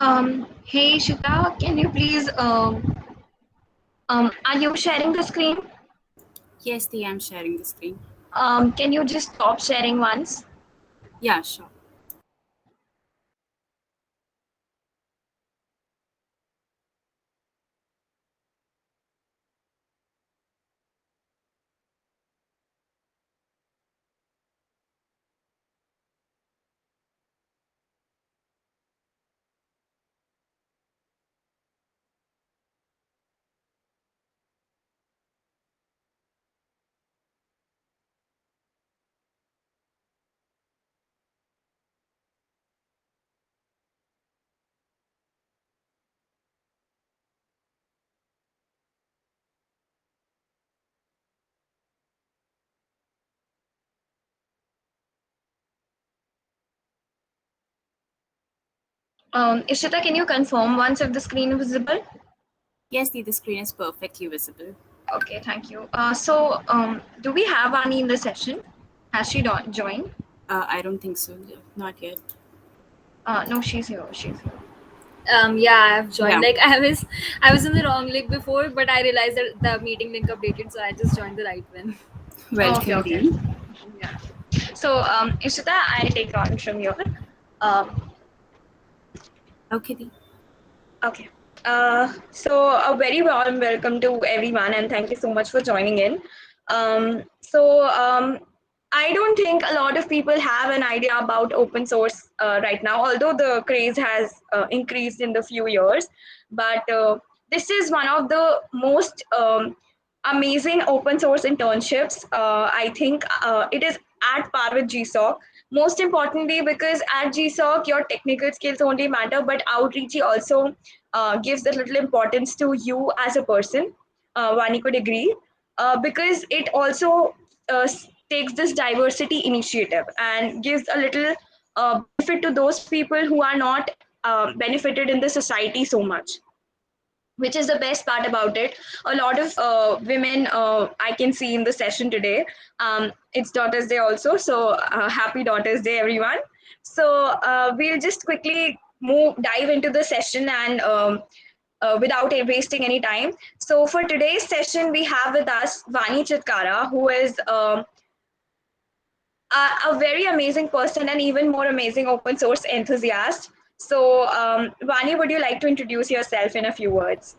Hey Shita, can you please are you sharing the screen? Yes, the I'm sharing the screen. Can you just stop sharing once? Yeah, sure. Ishita, can you confirm once if the screen is visible? Yes, the screen is perfectly visible. Okay, thank you. Do we have Ani in the session? Has she joined? I don't think so. Not yet. No, she's here. She's here. Yeah, I've Yeah. joined. Like I was in the wrong link before, but I realized that the meeting link updated, so I just joined the right one. Okay, Welcome, okay. Dee. Yeah. Ishita, I'll take on from here. Um, Okay, Dee. Okay. A very warm welcome to everyone, and thank you so much for joining in. Um, so, um, I don't think a lot of people have an idea about open source right now, although the craze has increased in the few years. But this is one of the most amazing open source internships. I think it is at par with GSOC. Most importantly, because at GSOC, your technical skills only matter, but Outreachy also gives a little importance to you as a person. Vani could agree, because it also takes this diversity initiative and gives a little benefit to those people who are not benefited in the society so much, which is the best part about it. A lot of women I can see in the session today. It's Daughters Day also, so happy Daughters Day, everyone. So we'll just quickly dive into the session and without wasting any time. So for today's session, we have with us Vani Chitkara, who is a very amazing person and even more amazing open source enthusiast. So, Vani, would you like to introduce yourself in a few words?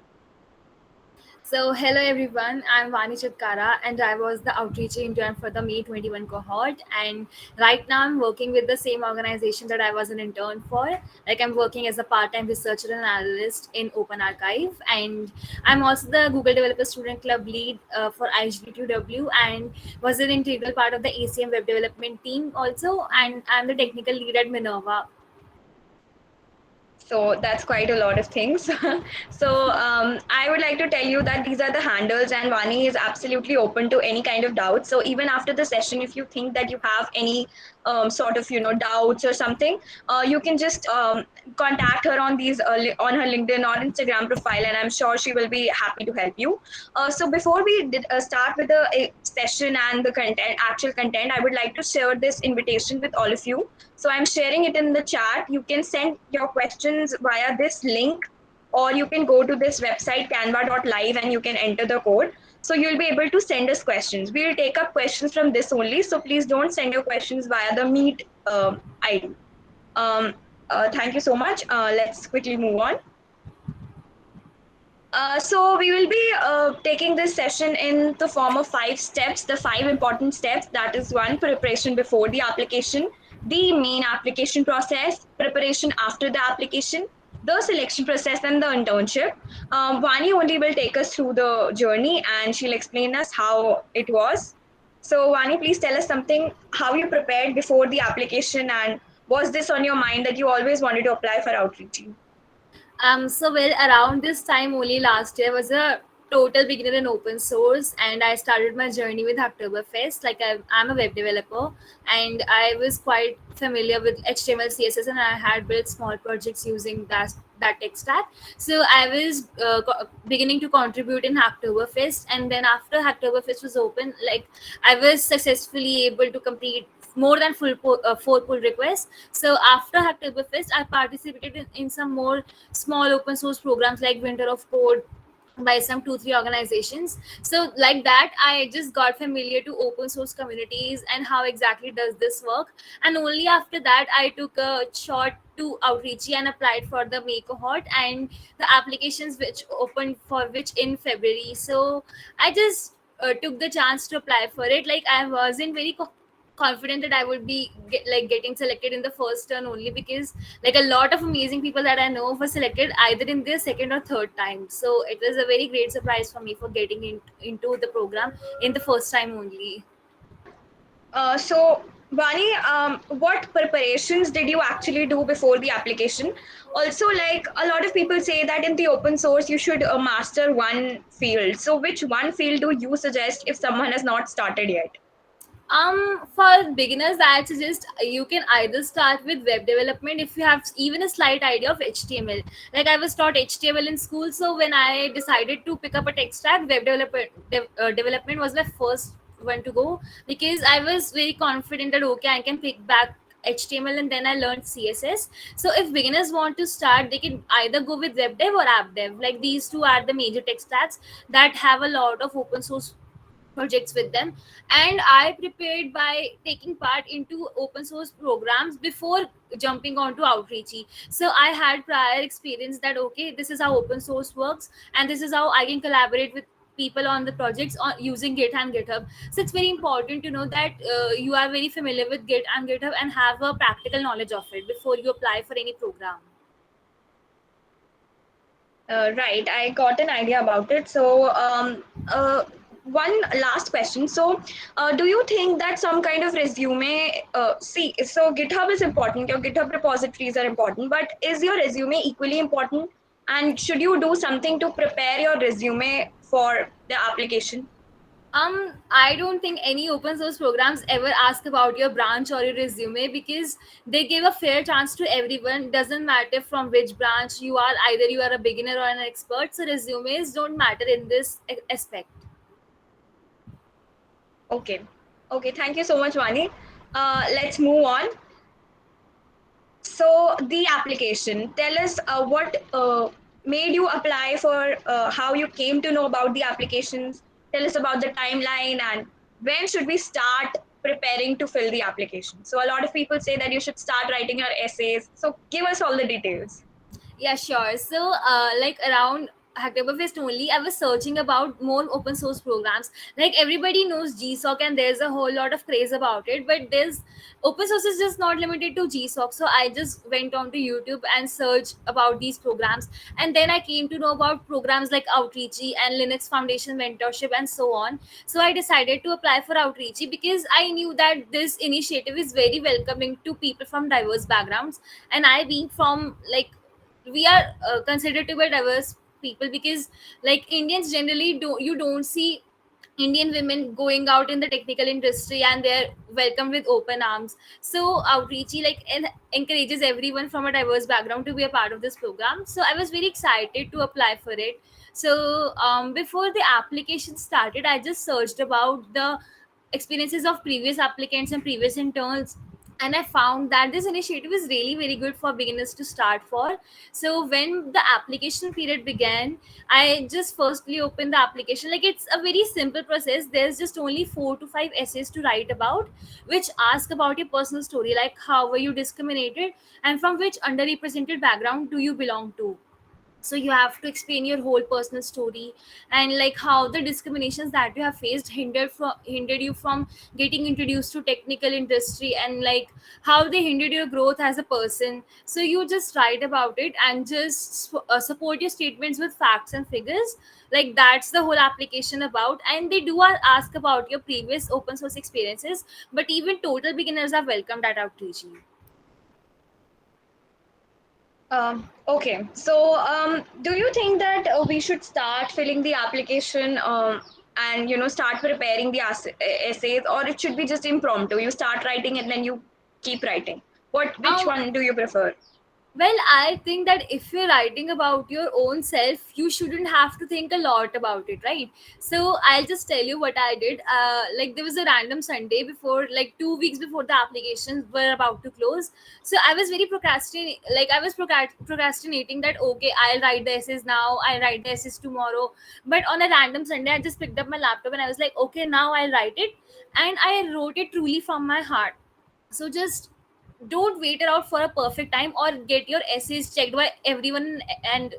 So hello everyone, I'm Vani Chitkara, and I was the outreach intern for the May 21 cohort. And right now I'm working with the same organization that I was an intern for. Like I'm working as a part-time researcher and analyst in Open Archive, and I'm also the Google Developer Student Club lead for IGT2W, and was an integral part of the ACM web development team also. And I'm the technical lead at Minerva. So that's quite a lot of things. I would like to tell you that these are the handles, and Vani is absolutely open to any kind of doubts. So even after the session, if you think that you have any sort of doubts or something, you can just contact her on these on her LinkedIn or Instagram profile, and I'm sure she will be happy to help you. So before we start with the session and the content, actual content, I would like to share this invitation with all of you. So I'm sharing it in the chat. You can send your questions via this link, or you can go to this website canva.live and you can enter the code. So you'll be able to send us questions. We'll take up questions from this only. So please don't send your questions via the Meet ID. Um, thank you so much. Let's quickly move on. So we will be taking this session in the form of 5 steps, the 5 important steps. That is one, preparation before the application, the main application process, preparation after the application, the selection process, and the internship. Vani only will take us through the journey and she'll explain us how it was. So Vani, please tell us something, how you prepared before the application, and was this on your mind that you always wanted to apply for outreach? So well, around this time only last year was a total beginner in open source, and I started my journey with Oktoberfest. Like I'm a web developer, and I was quite familiar with HTML, CSS, and I had built small projects using that tech stack. So I was beginning to contribute in Hacktoberfest, and then after Hacktoberfest was open, like I was successfully able to complete more than 4 pull requests. So after Hacktoberfest, I participated in some more small open source programs like Winter of Code by some 2-3 organizations. So like that, I just got familiar to open source communities and how exactly does this work. And only after that, I took a shot to Outreachy and applied for the May cohort and the applications which opened for which in February. So I just took the chance to apply for it. Like I wasn't very confident that I would be getting selected in the first turn, only because like a lot of amazing people that I know were selected either in their second or third time. So it was a very great surprise for me for getting into the program in the first time only. So, Vani, what preparations did you actually do before the application? Also, like a lot of people say that in the open source, you should master one field. So, which one field do you suggest if someone has not started yet? For beginners, I suggest you can either start with web development if you have even a slight idea of HTML. Like I was taught HTML in school, so when I decided to pick up a tech stack, development was my first one to go, because I was very confident that okay, I can pick back HTML, and then I learned CSS. So if beginners want to start, they can either go with web dev or app dev. Like these two are the major tech stacks that have a lot of open source projects with them. And I prepared by taking part into open source programs before jumping onto Outreachy. So I had prior experience that okay, this is how open source works, and this is how I can collaborate with people on the projects on using Git and GitHub. So it's very important to know that you are very familiar with Git and GitHub and have a practical knowledge of it before you apply for any program. Right, I got an idea about it. So, one last question. So, do you think that some kind of resume, so GitHub is important, your GitHub repositories are important, but is your resume equally important? And should you do something to prepare your resume for the application? I don't think any open source programs ever ask about your branch or your resume, because they give a fair chance to everyone. Doesn't matter from which branch you are, either you are a beginner or an expert. So resumes don't matter in this aspect. Okay. Okay, thank you so much, Vani. Let's move on. So the application, tell us what made you apply for, how you came to know about the applications. Tell us about the timeline and when should we start preparing to fill the application. So a lot of people say that you should start writing your essays. So give us all the details. Yeah, sure. So, like around Hacktoberfest only, I was searching about more open source programs. Like everybody knows GSOC, and there's a whole lot of craze about it. But there's open source is just not limited to GSOC. So I just went on to YouTube and searched about these programs, and then I came to know about programs like Outreachy and Linux Foundation Mentorship and so on. So I decided to apply for Outreachy because I knew that this initiative is very welcoming to people from diverse backgrounds, and I being from like we are considered to be diverse people, because like Indians generally don't see Indian women going out in the technical industry and they're welcomed with open arms. So Outreachy encourages everyone from a diverse background to be a part of this program. So I was very excited to apply for it. So before the application started, I just searched about the experiences of previous applicants and previous interns, and I found that this initiative is really very good for beginners to start for. So when the application period began, I just firstly opened the application. Like it's a very simple process. There's just only 4 to 5 essays to write about, which ask about your personal story, like how were you discriminated and from which underrepresented background do you belong to. So you have to explain your whole personal story, and like how the discriminations that you have faced hindered you from getting introduced to technical industry, and like how they hindered your growth as a person. So you just write about it and just support your statements with facts and figures. Like that's the whole application about. And they do ask about your previous open source experiences, but even total beginners are welcomed at Outreach. Okay, so do you think that we should start filling the application and start preparing the essays, or it should be just impromptu? You start writing and then you keep writing. Which one do you prefer? Well, I think that if you're writing about your own self, you shouldn't have to think a lot about it, right? So I'll just tell you what I did. Like there was a random Sunday before, like 2 weeks before the applications were about to close. So I was very procrastinating that okay, I'll write the essays now. I'll write the essays tomorrow. But on a random Sunday, I just picked up my laptop and I was like, okay, now I'll write it, and I wrote it truly from my heart. So just don't wait around for a perfect time or get your essays checked by everyone, and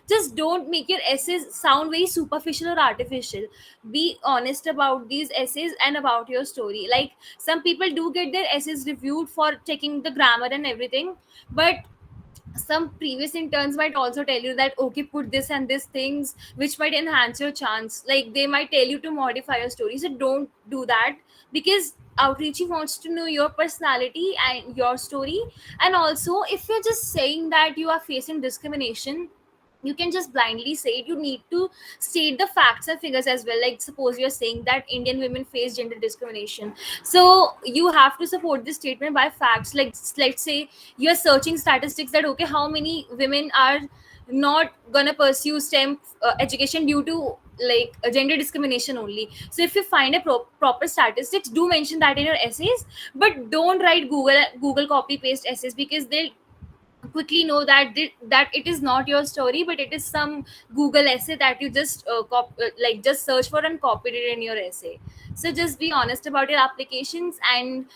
just don't make your essays sound very superficial or artificial. Be honest about these essays and about your story. Like some people do get their essays reviewed for checking the grammar and everything, but some previous interns might also tell you that okay, put this and this things which might enhance your chance. Like they might tell you to modify your story, so don't do that, because outreachy wants to know your personality and your story. And also, if you're just saying that you are facing discrimination, you can just blindly say it. You need to state the facts and figures as well. Like suppose you're saying that Indian women face gender discrimination, so you have to support this statement by facts. Like let's say you're searching statistics that okay, how many women are not gonna pursue STEM education due to like gender discrimination only. So if you find a proper statistics, do mention that in your essays, but don't write Google copy paste essays, because they'll quickly know that that it is not your story, but it is some Google essay that you just like just search for and copied it in your essay. So just be honest about your applications and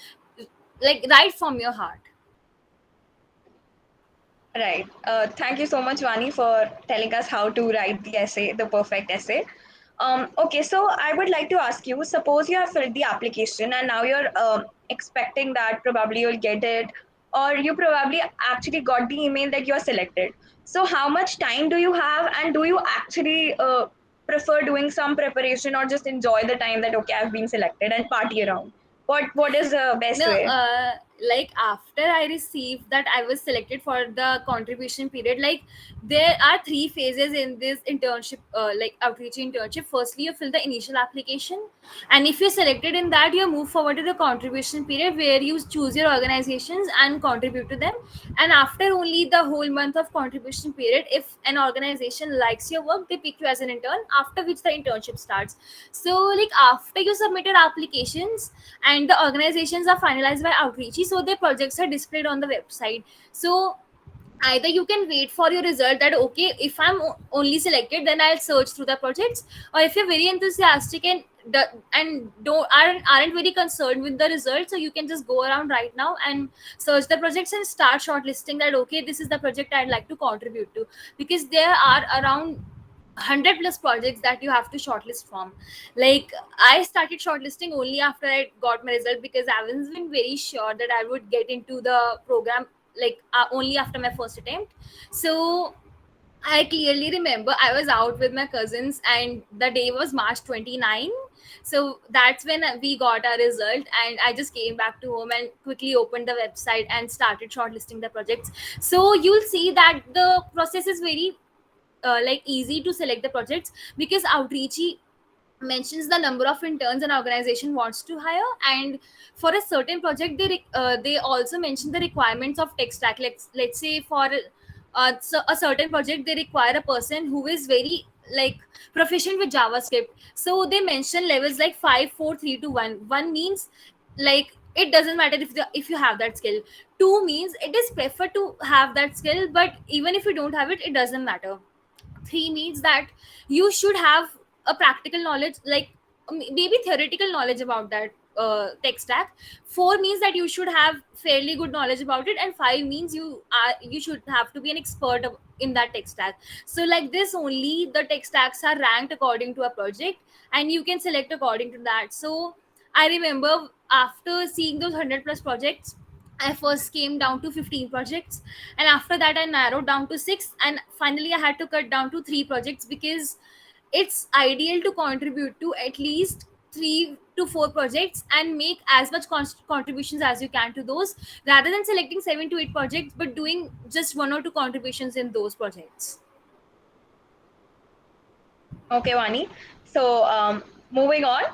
like write from your heart. Right. Thank you so much, Vani, for telling us how to write the essay, the perfect essay. Okay, so I would like to ask you, suppose you have filled the application and now you're expecting that probably you'll get it, or you probably actually got the email that you're selected. So how much time do you have, and do you actually prefer doing some preparation or just enjoy the time that, okay, I've been selected and party around? What is the best No, way? like after I received that I was selected for the contribution period, like there are three phases in this internship, like outreach internship. Firstly, you fill the initial application, and if you're selected in that, you move forward to the contribution period where you choose your organizations and contribute to them. And after only the whole month of contribution period, if an organization likes your work, they pick you as an intern, after which the internship starts. So like after you submit your applications and the organizations are finalized by outreachy, so their projects are displayed on the website. So either you can wait for your result that okay, if I'm only selected, then I'll search through the projects, or if you're very enthusiastic and aren't very concerned with the result, so you can just go around right now and search the projects and start shortlisting that okay, this is the project I'd like to contribute to, because there are around 100 plus projects that you have to shortlist from. Like I started shortlisting only after I got my result, because I was been very sure that I would get into the program like only after my first attempt. So I clearly remember I was out with my cousins and the day was March 29. So that's when we got our result, and I just came back to home and quickly opened the website and started shortlisting the projects. So you'll see that the process is very like easy to select the projects, because outreachy mentions the number of interns an organization wants to hire, and for a certain project they also mention the requirements of tech stack. Let's say for so a certain project they require a person who is very like proficient with JavaScript, so they mention levels like 5 4 3 to 1. 1 means like it doesn't matter if you have that skill. 2 means it is preferred to have that skill, but even if you don't have it, it doesn't matter. 3 means that you should have a practical knowledge, like maybe theoretical knowledge about that tech stack. 4 means that you should have fairly good knowledge about it, and 5 means you should have to be an expert in that tech stack. So like this only the tech stacks are ranked according to a project, and you can select according to that. So I remember after seeing those 100 plus projects, I first came down to 15 projects, and after that I narrowed down to 6, and finally I had to cut down to 3 projects, because it's ideal to contribute to at least 3 to 4 projects and make as much contributions as you can to those, rather than selecting 7 to 8 projects but doing just 1 or 2 contributions in those projects. Okay, Vani. So moving on,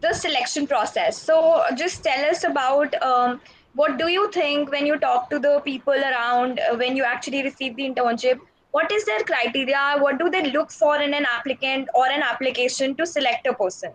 the selection process. So just tell us about what do you think when you talk to the people around when you actually receive the internship? What is their criteria? What do they look for in an applicant or an application to select a person?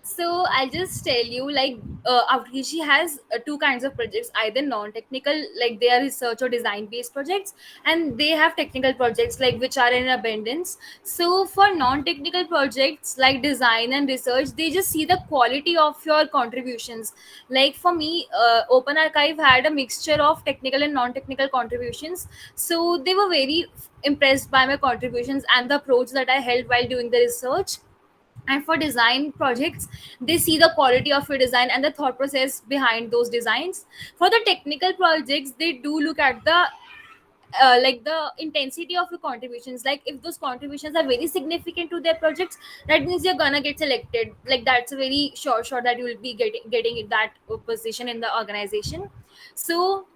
So I'll just tell you, like, Outreachy has two kinds of projects: either non-technical, like they are research or design-based projects, and they have technical projects, like which are in abundance. So for non-technical projects like design and research, they just see the quality of your contributions. Like for me, Open Archive had a mixture of technical and non-technical contributions, so they were very impressed by my contributions and the approach that I held while doing the research. And for design projects, they see the quality of your design and the thought process behind those designs. For the technical projects, they do look at the like the intensity of your contributions. Like if those contributions are very significant to their projects, that means you're gonna get selected. Like that's a very sure shot that you will be getting that position in the organization. So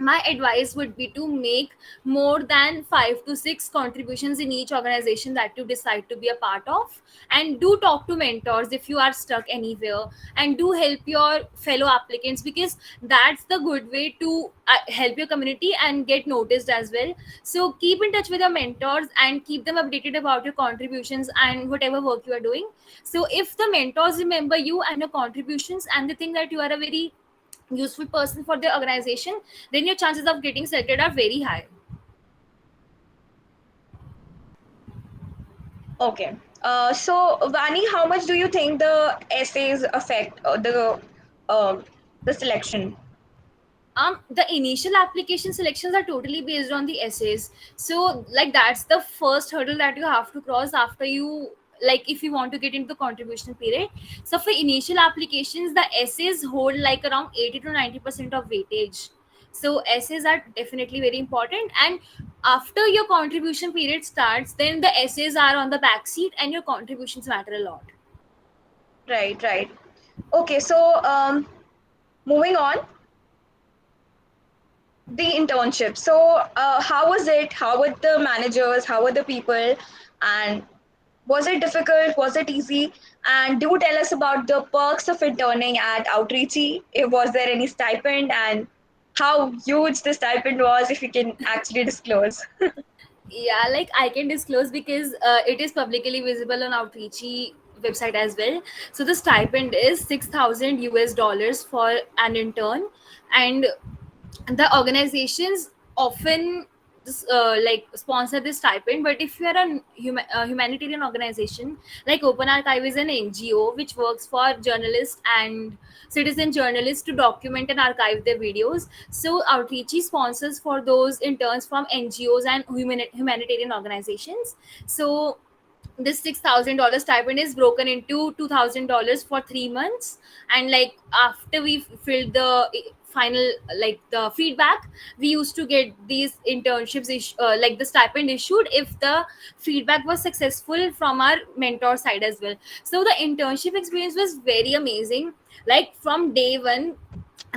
my advice would be to make more than 5 to 6 contributions in each organization that you decide to be a part of, and do talk to mentors if you are stuck anywhere, and do help your fellow applicants, because that's the good way to help your community and get noticed as well. So keep in touch with your mentors and keep them updated about your contributions and whatever work you are doing. So if the mentors remember you and your contributions, and they think that you are a very useful person for the organization, then your chances of getting selected are very high. Okay. So Vani, how much do you think the essays affect um the selection? The initial application selections are totally based on the essays. So like that's the first hurdle that you have to cross after you, like if you want to get into the contribution period. So for initial applications, the essays hold like around 80 to 90% of weightage. So essays are definitely very important, and after your contribution period starts, then the essays are on the back seat and your contributions matter a lot. Right, right. Okay, so moving on, the internship. So how was it? How were the managers? How were the people? And was it difficult? Was it easy? And do tell us about the perks of interning at Outreachy. Was there any stipend, and how huge the stipend was, if you can actually disclose? Yeah, like I can disclose because it is publicly visible on Outreachy website as well. So the stipend is 6,000 US dollars for an intern, and the organizations often like sponsor this stipend. But if you are a humanitarian organization, like Open Archive is an NGO which works for journalists and citizen journalists to document and archive their videos. So Outreachy sponsors for those interns from NGOs and humanitarian organizations. So this $6,000 stipend is broken into $2,000 for 3 months, and like after we filled the final, like the feedback, we used to get these internships like the stipend issued if the feedback was successful from our mentor side as well. So the internship experience was very amazing. Like from day one,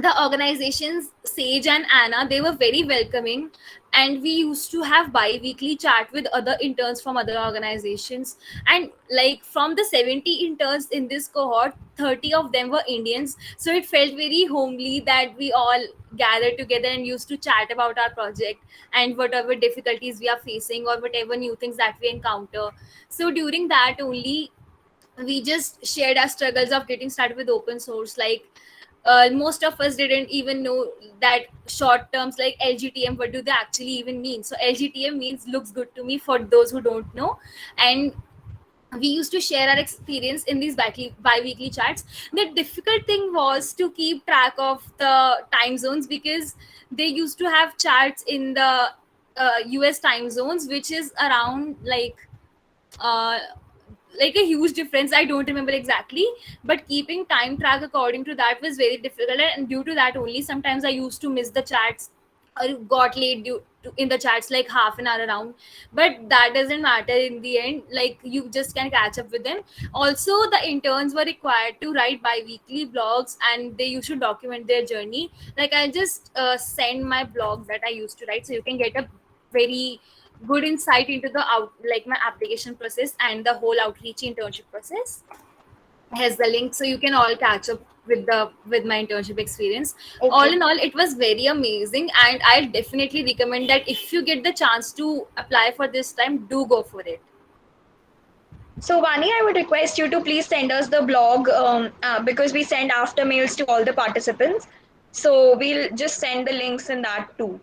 the organizations Sage and Anna, they were very welcoming, and we used to have bi-weekly chat with other interns from other organizations. And like from the 70 interns in this cohort, 30 of them were Indians, so it felt very homely that we all gathered together and used to chat about our project and whatever difficulties we are facing or whatever new things that we encounter. So during that only, we just shared our struggles of getting started with open source. Like most of us didn't even know that short terms like LGTM, what do they actually even mean. So LGTM means looks good to me, for those who don't know. And we used to share our experience in these bi-weekly chats. The difficult thing was to keep track of the time zones, because they used to have chats in the US time zones, which is around uh, like a huge difference. I don't remember exactly, but keeping time track according to that was very difficult, and due to that only sometimes I used to miss the chats or got late due to, in the chats, like half an hour around. But that doesn't matter in the end, like you just can catch up with them. Also the interns were required to write bi-weekly blogs, and they used to document their journey. Like I'll just send my blog that I used to write, so you can get a very good insight into the like my application process and the whole Outreach internship process. Here's the link, so you can all catch up with my internship experience. Okay. All in all, it was very amazing, and I definitely recommend that if you get the chance to apply for this time, do go for it. So, Vani, I would request you to please send us the blog because we send after mails to all the participants. So, we'll just send the links in that too.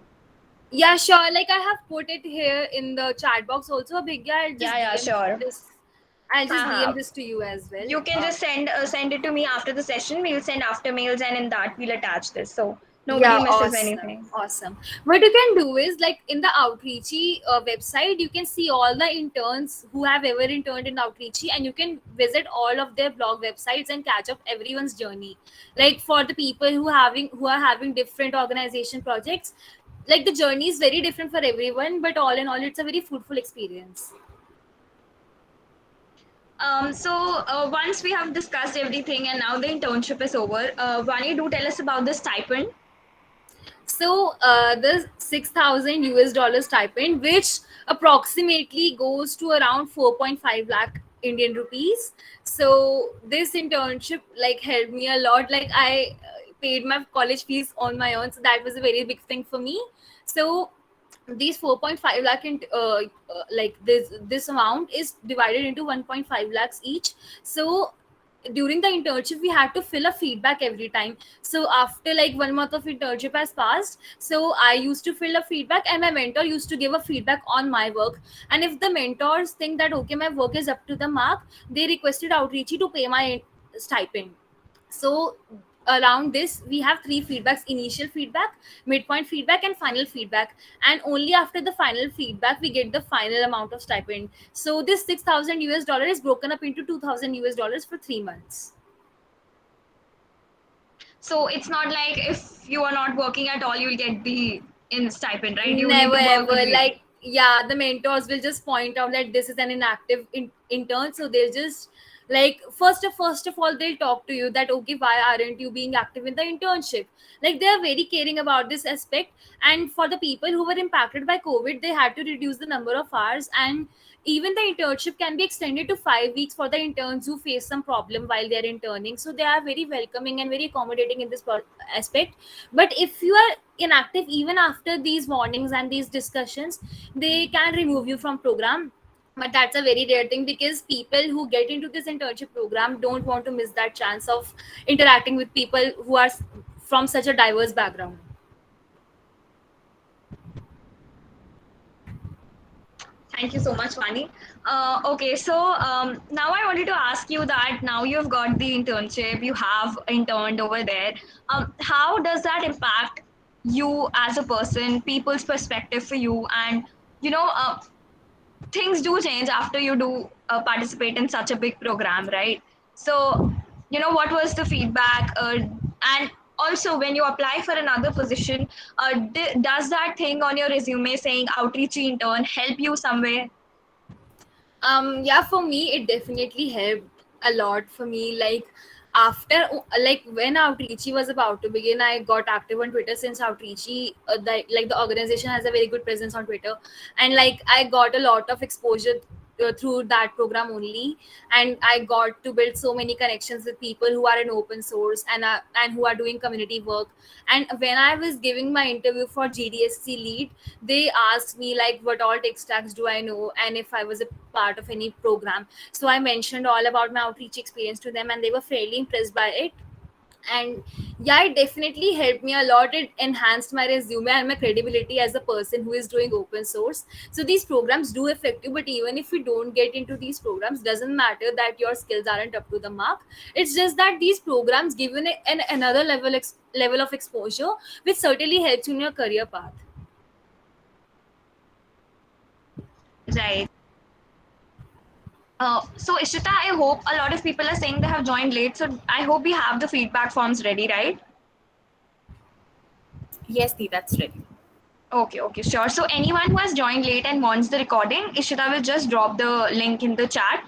Yeah, sure. Like I have put it here in the chat box also. Big yeah, Yeah, sure. I'll just Uh-huh. DM this to you as well. You can just send it to me after the session. We'll send after mails, and in that we'll attach this, so nobody Yeah, misses awesome, anything. awesome. What you can do is like in the Outreachy website, you can see all the interns who have ever interned in Outreachy, and you can visit all of their blog websites and catch up everyone's journey. Like for the people who are having different organization projects, like the journey is very different for everyone, but all in all, it's a very fruitful experience. So once we have discussed everything and now the internship is over, Vani, do tell us about the stipend. So the 6,000 US dollar stipend, which approximately goes to around 4.5 lakh Indian rupees. So this internship like helped me a lot. Like I paid my college fees on my own, so that was a very big thing for me. So these 4.5 lakh like this amount is divided into 1.5 lakhs each. So during the internship we had to fill a feedback every time. So after like 1 month of internship has passed, so I used to fill a feedback and my mentor used to give a feedback on my work. And if the mentors think that okay, my work is up to the mark, they requested Outreachy to pay my stipend. So around this we have three feedbacks: initial feedback, midpoint feedback, and final feedback. And only after the final feedback we get the final amount of stipend. So this 6,000 US dollar is broken up into 2,000 US dollars for 3 months. So it's not like if you are not working at all, you'll get the in stipend, right? You Never need to work ever. really. Like yeah, the mentors will just point out that this is an inactive intern, so they'll just like first of all they'll talk to you that okay, why aren't you being active in the internship. Like they are very caring about this aspect. And for the people who were impacted by COVID, they had to reduce the number of hours, and even the internship can be extended to 5 weeks for the interns who face some problem while they're interning. So they are very welcoming and very accommodating in this aspect. But if you are inactive even after these warnings and these discussions, they can remove you from program. But that's a very rare thing because people who get into this internship program don't want to miss that chance of interacting with people who are from such a diverse background. Thank you so much, Vani. Okay, so now I wanted to ask you that now you've got the internship, you have interned over there. How does that impact you as a person, people's perspective for you, and you know, things do change after you do participate in such a big program, right? So, what was the feedback? And also, when you apply for another position, does that thing on your resume saying outreach intern help you somewhere? Yeah, for me it definitely helped a lot. For me, like after like when Outreachy was about to begin, I got active on Twitter. Since Outreachy the organization has a very good presence on Twitter, and like I got a lot of exposure through that program only. And I got to build so many connections with people who are in open source and who are doing community work. And when I was giving my interview for GDSC lead, they asked me like what all tech stacks do I know and if I was a part of any program. So I mentioned all about my outreach experience to them, and they were fairly impressed by it. And yeah, it definitely helped me a lot. It enhanced my resume and my credibility as a person who is doing open source. So these programs do affect you, but even if you don't get into these programs, doesn't matter that your skills aren't up to the mark. It's just that these programs give you another level of exposure, which certainly helps you in your career path. Right. So Ishita, I hope a lot of people are saying they have joined late. So I hope we have the feedback forms ready, right? Yes, Dee, that's ready. Okay, sure. So anyone who has joined late and wants the recording, Ishita will just drop the link in the chat.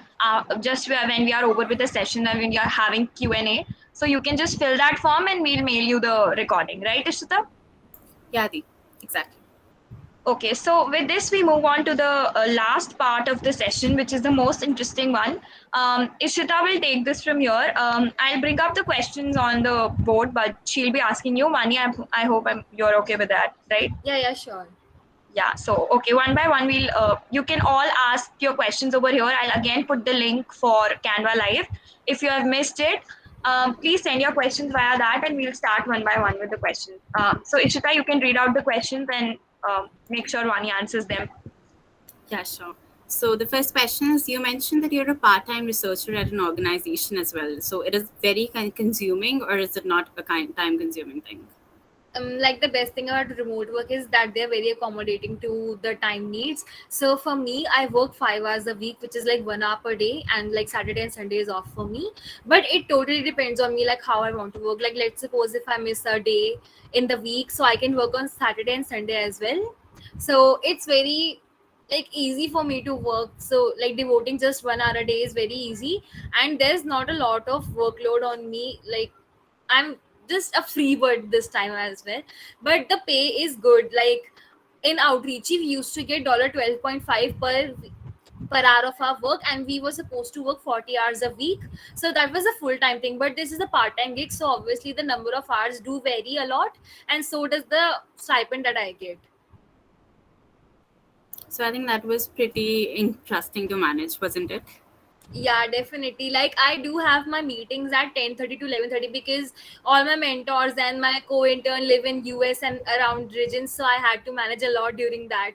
Just when we are over with the session and when we are having Q&A. So you can just fill that form and we'll mail you the recording, right, Ishita? Yeah, Dee, exactly. Okay, so with this, we move on to the last part of the session, which is the most interesting one. Ishita will take this from here. I'll bring up the questions on the board, but she'll be asking you, Mani. I hope you're okay with that, right? Yeah, sure. Yeah, so okay, one by one, you can all ask your questions over here. I'll again put the link for Canva Live. If you have missed it, please send your questions via that, and we'll start one by one with the questions. So Ishita, you can read out the questions and make sure Vani answers them. Yeah, sure. So the first question is, you mentioned that you're a part-time researcher at an organization as well. So it is very consuming, or is it not a time-consuming thing? Like the best thing about remote work is that they're very accommodating to the time needs. So for me, I work 5 hours a week, which is like 1 hour per day, and like Saturday and Sunday is off for me. But it totally depends on me, like how I want to work. Like let's suppose if I miss a day in the week, so I can work on Saturday and Sunday as well. So it's very like easy for me to work. So like devoting just 1 hour a day is very easy, and there's not a lot of workload on me. Like I'm just a free bird this time as well. But the pay is good. Like in Outreachy, we used to get $12.5 per hour of our work, and we were supposed to work 40 hours a week. So that was a full-time thing. But this is a part-time gig, so obviously the number of hours do vary a lot, and so does the stipend that I get. So I think that was pretty interesting to manage, wasn't it? Yeah, definitely. Like I do have my meetings at 10:30 to 11:30 because all my mentors and my co-intern live in US and around regions, so I had to manage a lot during that.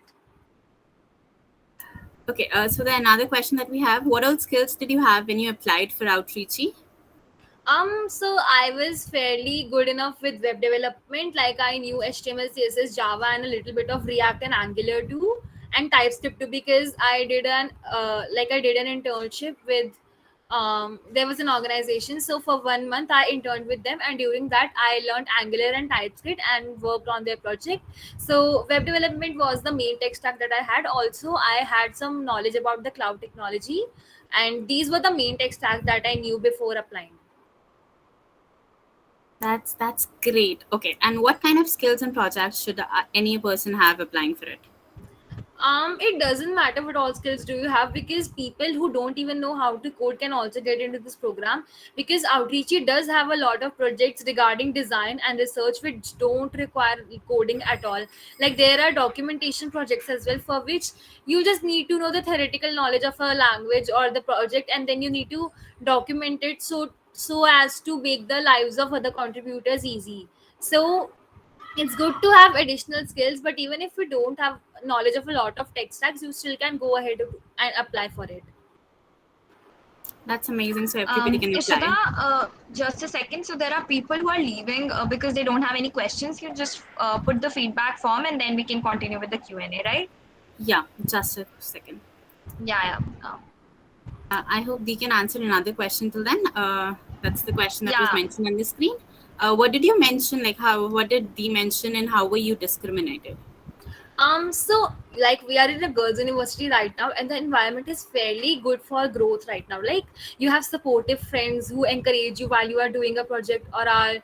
Okay, so then another question that we have, what all skills did you have when you applied for Outreachy? So I was fairly good enough with web development. Like I knew HTML, CSS, Java, and a little bit of React and Angular too, and TypeScript too, because I did an internship with there was an organization. So for 1 month I interned with them, and during that I learned Angular and TypeScript and worked on their project. So web development was the main tech stack that I had. Also, I had some knowledge about the cloud technology, and these were the main tech stacks that I knew before applying. That's great. Okay, and what kind of skills and projects should any person have applying for it? It doesn't matter what all skills do you have, because people who don't even know how to code can also get into this program, because Outreachy does have a lot of projects regarding design and research which don't require coding at all. Like there are documentation projects as well, for which you just need to know the theoretical knowledge of a language or the project, and then you need to document it so as to make the lives of other contributors easy. So it's good to have additional skills, but even if you don't have knowledge of a lot of tech stacks, you still can go ahead and apply for it. That's amazing. So everybody can apply. Ishita, just a second. So there are people who are leaving because they don't have any questions. You just put the feedback form, and then we can continue with the Q&A, right? Yeah, just a second. Yeah. I hope they can answer another question till then. That's the question that was Yeah. mentioned on the screen. What did you mention? Like what did they mention, and how were you discriminated? So like we are in a girls' university right now, and the environment is fairly good for growth right now. Like you have supportive friends who encourage you while you are doing a project, or are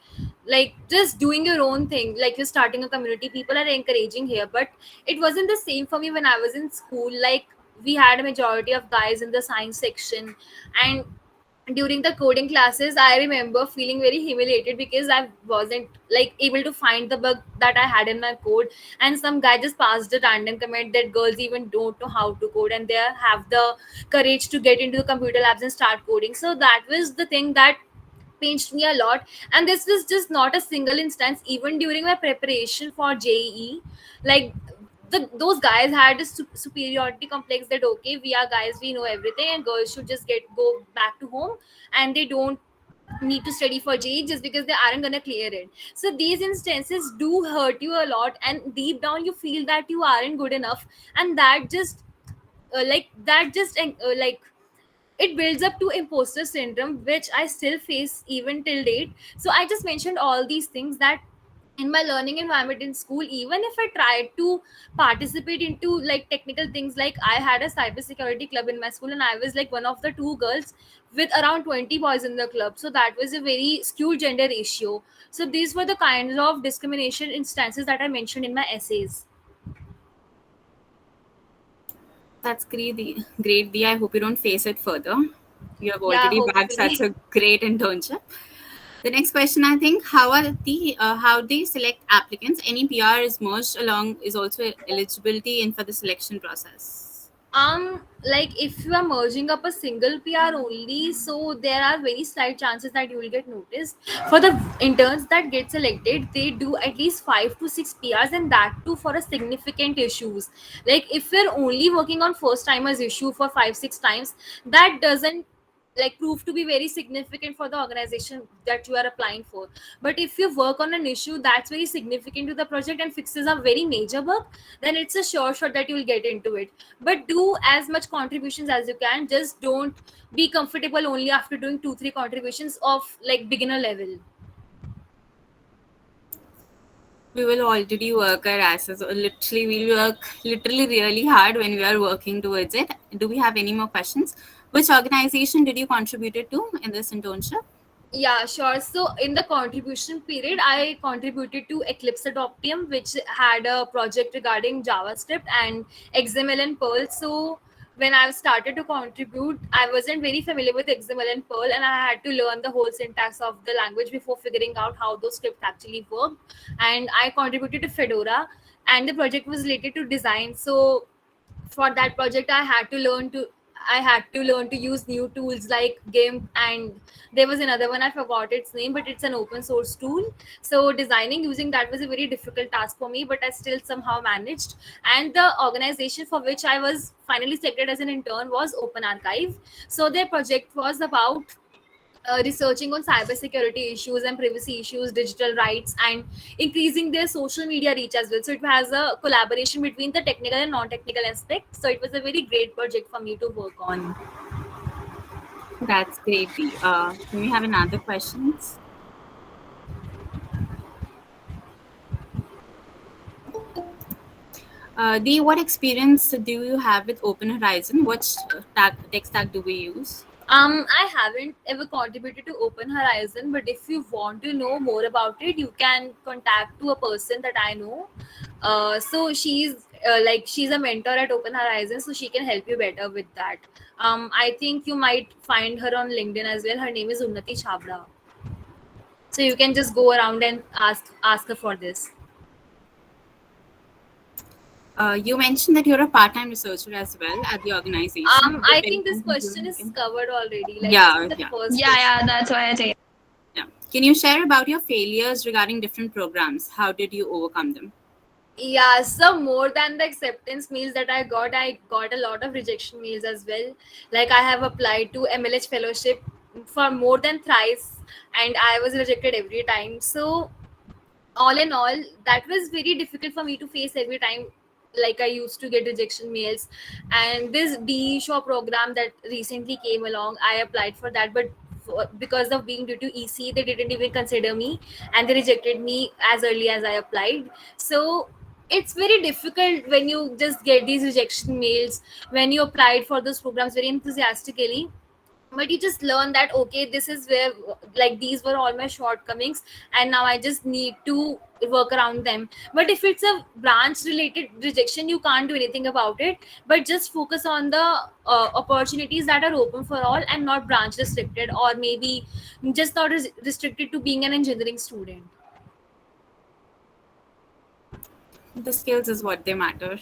like just doing your own thing. Like you're starting a community, people are encouraging here. But it wasn't the same for me when I was in school. Like we had a majority of guys in the science section, and during the coding classes I remember feeling very humiliated because I wasn't like able to find the bug that I had in my code, and some guy just passed a random comment that girls even don't know how to code, and they have the courage to get into the computer labs and start coding. So that was the thing that pinched me a lot. And this was just not a single instance. Even during my preparation for JEE, like those guys had a superiority complex that okay, we are guys, we know everything, and girls should just go back to home, and they don't need to study for JEE just because they aren't gonna clear it. So these instances do hurt you a lot, and deep down you feel that you aren't good enough, and that just like it builds up to imposter syndrome, which I still face even till date. So I just mentioned all these things that in my learning environment in school, even if I tried to participate into like technical things, like I had a cybersecurity club in my school, and I was like one of the two girls with around 20 boys in the club. So that was a very skewed gender ratio. So these were the kinds of discrimination instances that I mentioned in my essays. That's great. Great, Dee. I hope you don't face it further. You have Yeah, already bagged such hopefully. a great internship. The next question, I think, how they select applicants? Any PR is merged along is also eligibility in for the selection process. Like if you are merging up a single PR only, so there are very slight chances that you will get noticed. For the interns that get selected, they do at least 5 to 6 PRs, and that too for a significant issues. Like if you're only working on first timers issue for 5 6 times, that doesn't like prove to be very significant for the organization that you are applying for. But if you work on an issue that's very significant to the project and fixes a very major bug, then it's a sure shot that you will get into it. But do as much contributions as you can. Just don't be comfortable only after doing 2 3 contributions of like beginner level. We will already work our asses. Or literally, we'll work literally really hard when we are working towards it. Do we have any more questions? Which organization did you contribute to in this internship? Yeah, sure. So in the contribution period, I contributed to Eclipse Adoptium, which had a project regarding JavaScript and XML and Perl. So when I started to contribute, I wasn't very familiar with XML and Perl, and I had to learn the whole syntax of the language before figuring out how those scripts actually work. And I contributed to Fedora, and the project was related to design. So for that project I had to learn to use new tools like GIMP, and there was another one, I forgot its name, but it's an open source tool. So designing using that was a very difficult task for me, but I still somehow managed. And the organization for which I was finally selected as an intern was Open Archive. So their project was about researching on cybersecurity issues and privacy issues, digital rights, and increasing their social media reach as well. So it has a collaboration between the technical and non-technical aspects. So it was a very great project for me to work on. That's great, Dee. Can we have another questions? Dee, what experience do you have with Open Horizon? What tech stack do we use? I haven't ever contributed to Open Horizon, but if you want to know more about it, you can contact to a person that I know. So she's a mentor at Open Horizon, so she can help you better with that. I think you might find her on LinkedIn as well. Her name is Unnati Chabra. So you can just go around and ask her for this. You mentioned that you're a part-time researcher as well at the organization. I think this question is covered already. Like Yeah, this is the yeah. first Yeah, question. yeah, that's why I say. Yeah. Can you share about your failures regarding different programs? How did you overcome them? Yeah, so more than the acceptance mails that I got a lot of rejection mails as well. Like I have applied to MLH fellowship for more than thrice, and I was rejected every time. So all in all, that was very difficult for me to face every time. Like I used to get rejection mails, and this D Shaw program that recently came along, I applied for that, but because of being due to EC, they didn't even consider me, and they rejected me as early as I applied. So it's very difficult when you just get these rejection mails when you applied for those programs very enthusiastically, but you just learn that okay, this is where, like, these were all my shortcomings, and now I just need to work around them. But if it's a branch related rejection, you can't do anything about it, but just focus on the opportunities that are open for all and not branch restricted, or maybe just not restricted to being an engineering student. The skills is what they matter.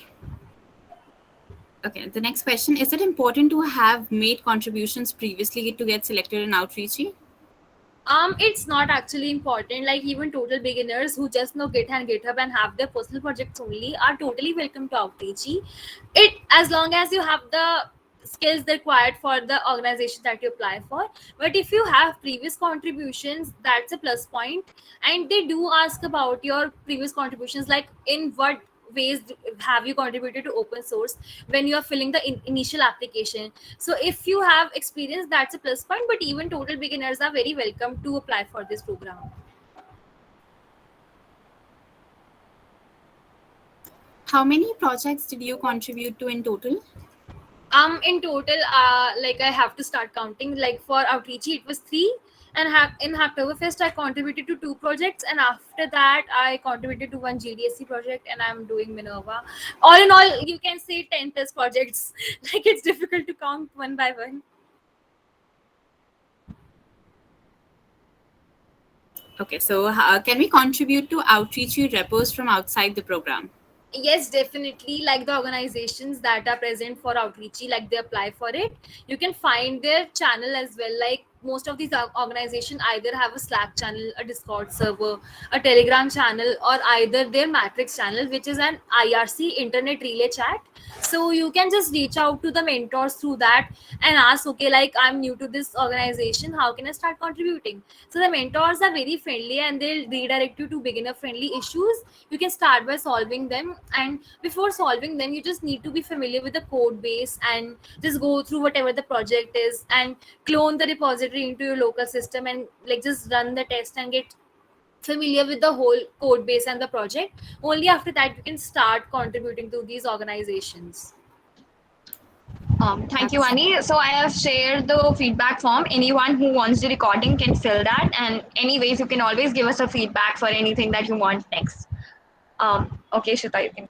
Okay, the next question. Is it important to have made contributions previously to get selected in Outreachy? It's not actually important. Like even total beginners who just know Git and GitHub and have their personal projects only are totally welcome to Outreachy. It, as long as you have the skills required for the organization that you apply for. But if you have previous contributions, that's a plus point. And they do ask about your previous contributions, like in what ways have you contributed to open source when you are filling the initial application. So if you have experience, that's a plus point, but even total beginners are very welcome to apply for this program. How many projects did you contribute to in total? In total, like I have to start counting. Like for Outreachy, it was 3, And in Hacktoberfest, I contributed to 2 projects, and after that, I contributed to 1 GDSC project, and I'm doing Minerva. All in all, you can say 10 plus projects. Like, it's difficult to count one by one. Okay, so can we contribute to outreach repos from outside the program? Yes, definitely. Like the organizations that are present for outreachy, like they apply for it, you can find their channel as well. Like most of these organizations either have a Slack channel, a Discord server, a Telegram channel, or either their Matrix channel, which is an IRC, internet relay chat. So you can just reach out to the mentors through that and ask, okay, like I'm new to this organization, how can I start contributing? So the mentors are very friendly and they'll redirect you to beginner friendly issues. You can start by solving them, and before solving them you just need to be familiar with the code base and just go through whatever the project is and clone the repository into your local system and like just run the test and get familiar with the whole code base and the project. Only after that you can start contributing to these organizations. Thank you, Ani. So I have shared the feedback form. Anyone who wants the recording can fill that. And anyways, you can always give us a feedback for anything that you want next. Okay, Shita, you can.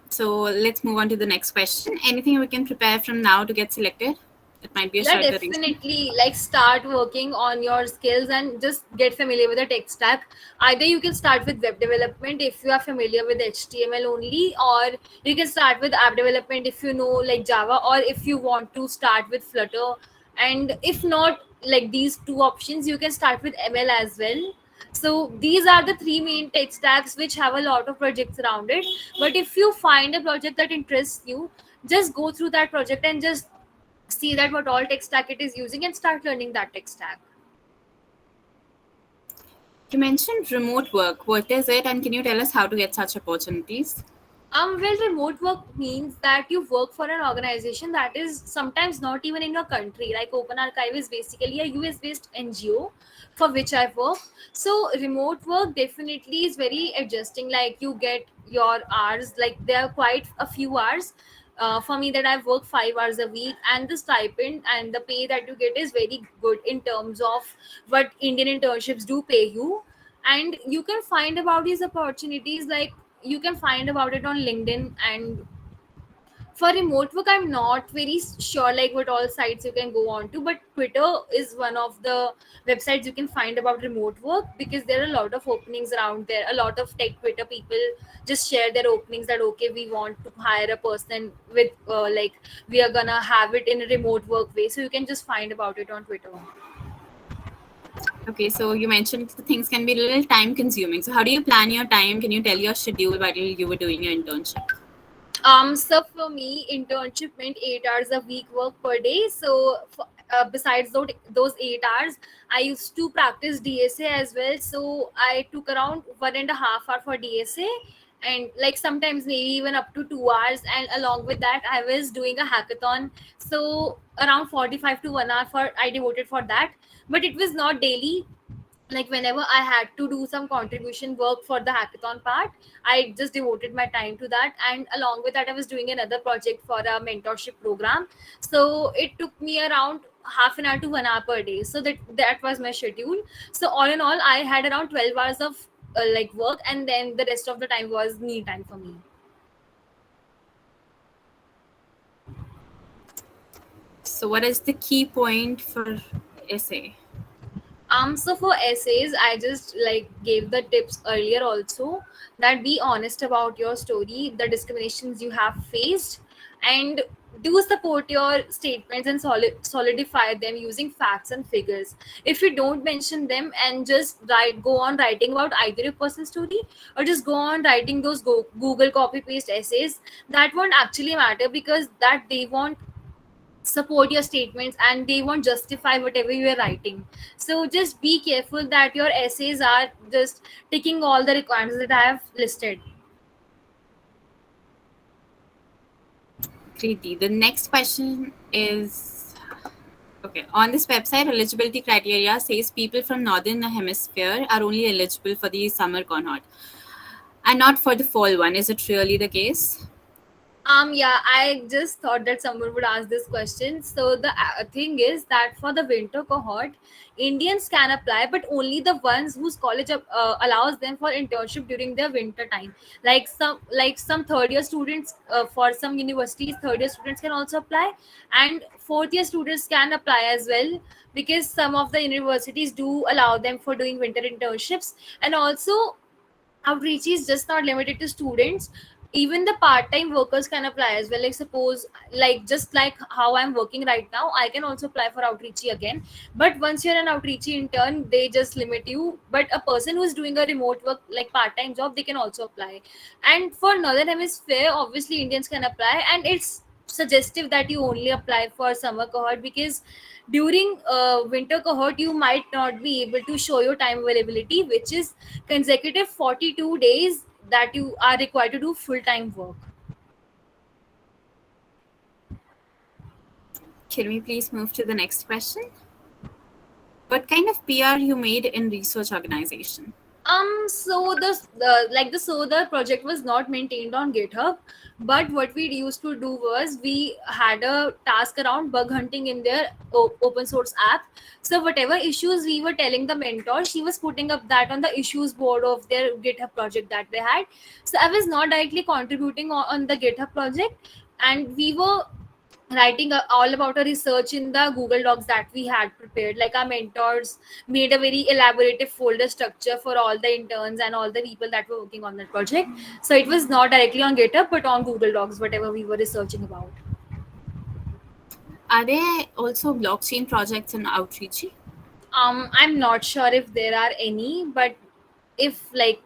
So let's move on to the next question. Anything we can prepare from now to get selected? It might be a Yeah, shorter definitely. Like start working on your skills and just get familiar with the tech stack. Either you can start with web development if you are familiar with HTML only, or you can start with app development if you know like Java, or if you want to start with Flutter. And if not like these two options, you can start with ML as well. So these are the 3 main tech stacks which have a lot of projects around it. But if you find a project that interests you, just go through that project and just see that what all tech stack it is using and start learning that tech stack. You mentioned remote work. What is it, and can you tell us how to get such opportunities? Well, remote work means that you work for an organization that is sometimes not even in your country. Like Open Archive is basically a US based NGO for which I work. So remote work definitely is very adjusting. Like you get your hours, like there are quite a few hours. For me, that I've worked 5 hours a week, and the stipend and the pay that you get is very good in terms of what Indian internships do pay you. And you can find about these opportunities like you can find about it on LinkedIn. And for remote work, I'm not very sure like what all sites you can go on to, but Twitter is one of the websites you can find about remote work, because there are a lot of openings around there. A lot of tech Twitter people just share their openings that okay, we want to hire a person with like we are gonna have it in a remote work way, so you can just find about it on Twitter. Okay, so you mentioned the things can be a little time consuming. So how do you plan your time? Can you tell your schedule while you were doing your internship? So for me, internship meant 8 hours a week work per day. So besides those 8 hours, I used to practice DSA as well. So I took around 1.5 hour for DSA, and like sometimes maybe even up to 2 hours. And along with that, I was doing a hackathon. So around 45 to 1 hour for I devoted for that, but it was not daily. Like whenever I had to do some contribution work for the hackathon part, I just devoted my time to that. And along with that, I was doing another project for a mentorship program. So it took me around half an hour to 1 hour per day. So that was my schedule. So all in all, I had around 12 hours of like work, and then the rest of the time was me time for me. So what is the key point for essay? So for essays, I just like gave the tips earlier also, that be honest about your story, the discriminations you have faced, and do support your statements and solidify them using facts and figures. If you don't mention them and just go on writing about either your personal story or just go on writing those Google copy paste essays, that won't actually matter, because that they won't support your statements and they won't justify whatever you are writing. So just be careful that your essays are just ticking all the requirements that I have listed. Kriti, the next question is, okay, on this website, eligibility criteria says people from Northern Hemisphere are only eligible for the summer cohort and not for the fall one. Is it really the case? Yeah, I just thought that someone would ask this question. So the thing is that for the winter cohort, Indians can apply, but only the ones whose college allows them for internship during their winter time. Like some third year students, for some universities, third year students can also apply, and fourth year students can apply as well, because some of the universities do allow them for doing winter internships. And also, outreach is just not limited to students. Even the part-time workers can apply as well. Like suppose, like just like how I'm working right now, I can also apply for outreachy again. But once you're an outreachy intern, they just limit you. But a person who's doing a remote work like part-time job, they can also apply. And for northern hemisphere, obviously Indians can apply, and it's suggestive that you only apply for summer cohort, because during winter cohort you might not be able to show your time availability, which is consecutive 42 days that you are required to do full-time work. Can we please move to the next question? What kind of PR you made in research organization? So the project was not maintained on GitHub, but what we used to do was we had a task around bug hunting in their open source app. So whatever issues we were telling the mentor, she was putting up that on the issues board of their GitHub project that they had. So I was not directly contributing on the GitHub project, and we were writing all about a research in the Google Docs that we had prepared. Like our mentors made a very elaborative folder structure for all the interns and all the people that were working on that project. So it was not directly on GitHub, but on Google Docs, whatever we were researching about. Are there also blockchain projects in Outreachy? I'm not sure if there are any, but if like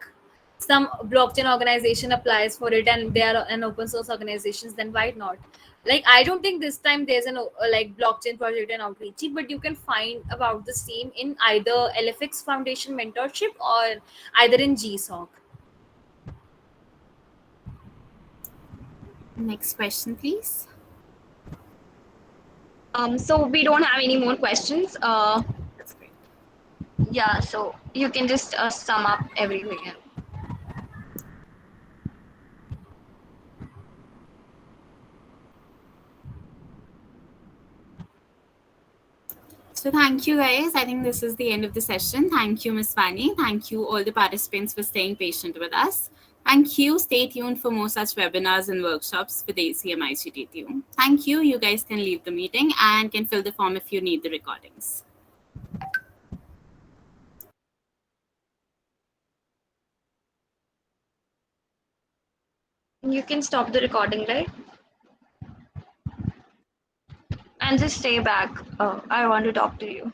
some blockchain organization applies for it and they are an open source organizations, then why not? Like I don't think this time there's an like blockchain project in Outreachy, but you can find about the same in either LFX Foundation mentorship or either in GSOC. Next question, please. So we don't have any more questions. That's great. Yeah, so you can just sum up everything. So thank you guys. I think this is the end of the session. Thank you, Ms. Vani. Thank you all the participants for staying patient with us. Thank you. Stay tuned for more such webinars and workshops with ACM ICTTU. Thank you. You guys can leave the meeting and can fill the form if you need the recordings. You can stop the recording, right? And just stay back. I want to talk to you.